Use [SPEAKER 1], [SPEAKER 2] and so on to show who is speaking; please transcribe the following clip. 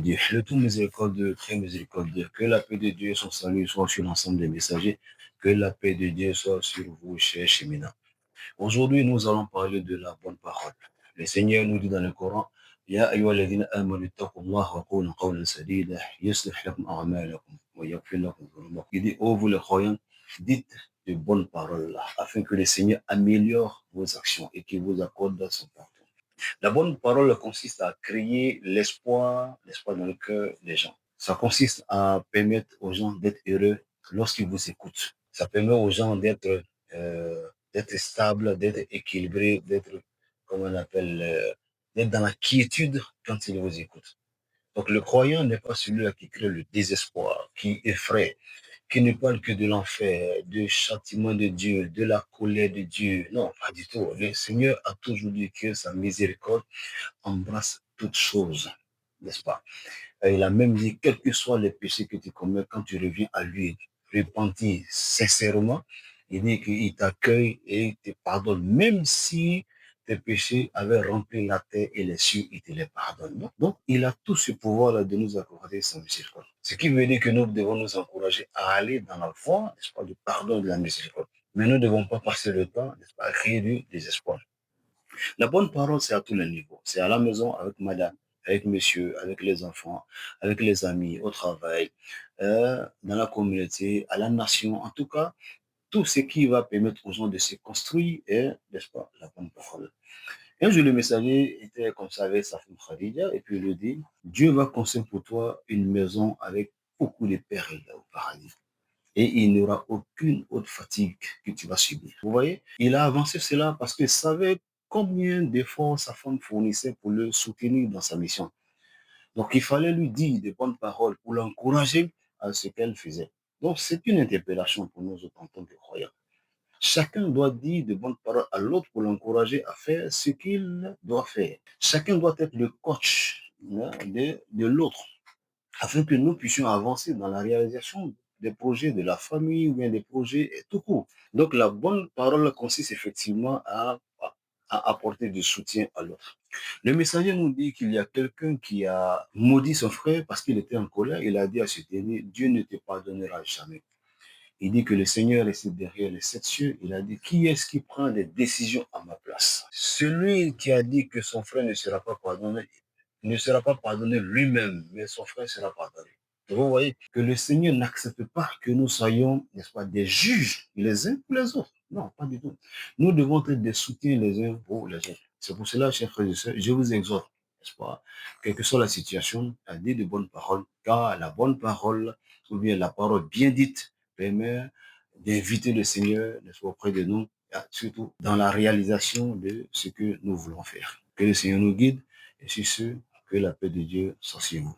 [SPEAKER 1] Dieu, le tout miséricordieux, très miséricordieux, que la paix de Dieu et son salut soient sur l'ensemble des messagers, que la paix de Dieu soit sur vous, chers cheminants. Aujourd'hui, nous allons parler de la bonne parole. Le Seigneur nous dit dans le Coran, يا أيها الذين آمنوا اتقوا الله وقولوا قولا سديدا يصلح لكم أعمالكم ويغفر لكم ذنوبكم. Il dit, ô vous les croyants, dites de bonnes paroles afin que le Seigneur améliore vos actions et qu'il vous accorde son pardon. La bonne parole consiste à créer l'espoir dans le cœur des gens. Ça consiste à permettre aux gens d'être heureux lorsqu'ils vous écoutent. Ça permet aux gens d'être stables, d'être équilibrés, comment on appelle, d'être dans la quiétude quand ils vous écoutent. Donc le croyant n'est pas celui-là qui crée le désespoir, qui effraie, qui ne parle que de l'enfer, du châtiment de Dieu, de la colère de Dieu. Non, pas du tout. Le Seigneur a toujours dit que sa miséricorde embrasse toutes choses, n'est-ce pas? Et il a même dit, quels que soient les péchés que tu commets, quand tu reviens à lui, repentis sincèrement, il dit qu'il t'accueille et il te pardonne, même si tes péchés avaient rempli la terre et les cieux, il te les pardonne. Donc, il a tout ce pouvoir-là de nous accorder son miséricorde. Ce qui veut dire que nous devons nous encourager à aller dans la voie, n'est-ce pas, du pardon et de la miséricorde. Mais nous ne devons pas passer le temps, n'est-ce pas, à créer du désespoir. La bonne parole, c'est à tous les niveaux. C'est à la maison avec madame, avec monsieur, avec les enfants, avec les amis, au travail, dans la communauté, à la nation. En tout cas, tout ce qui va permettre aux gens de se construire est, n'est-ce pas, la bonne parole. Un jour, le messager était comme ça avec sa femme Khadija, et puis il lui dit, Dieu va construire pour toi une maison avec beaucoup de perles au paradis. Et il n'y aura aucune autre fatigue que tu vas subir. Vous voyez, il a avancé cela parce qu'il savait combien d'efforts sa femme fournissait pour le soutenir dans sa mission. Donc, il fallait lui dire de bonnes paroles pour l'encourager à ce qu'elle faisait. Donc, c'est une interpellation pour nous autres en tant que croyants. Chacun doit dire de bonnes paroles à l'autre pour l'encourager à faire ce qu'il doit faire. Chacun doit être le coach, hein, de l'autre afin que nous puissions avancer dans la réalisation des projets de la famille ou bien des projets tout court. Donc la bonne parole consiste effectivement à apporter du soutien à l'autre. Le messager nous dit qu'il y a quelqu'un qui a maudit son frère parce qu'il était en colère. Il a dit à ce dernier, Dieu ne te pardonnera jamais. Il dit que le Seigneur est derrière les sept cieux. Il a dit, qui est-ce qui prend des décisions à ma place? Celui qui a dit que son frère ne sera pas pardonné lui-même, mais son frère sera pardonné. Et vous voyez que le Seigneur n'accepte pas que nous soyons, n'est-ce pas, des juges les uns pour les autres. Non, pas du tout. Nous devons être des soutiens les uns pour les autres. C'est pour cela, chers frères et sœurs, je vous exhorte, n'est-ce pas, quelle que soit la situation, à dire de bonnes paroles, car la bonne parole, ou bien la parole bien dite, permet d'inviter le Seigneur, n'est-ce pas, auprès de nous, surtout dans la réalisation de ce que nous voulons faire. Que le Seigneur nous guide, et sur ce, que la paix de Dieu soit sur vous.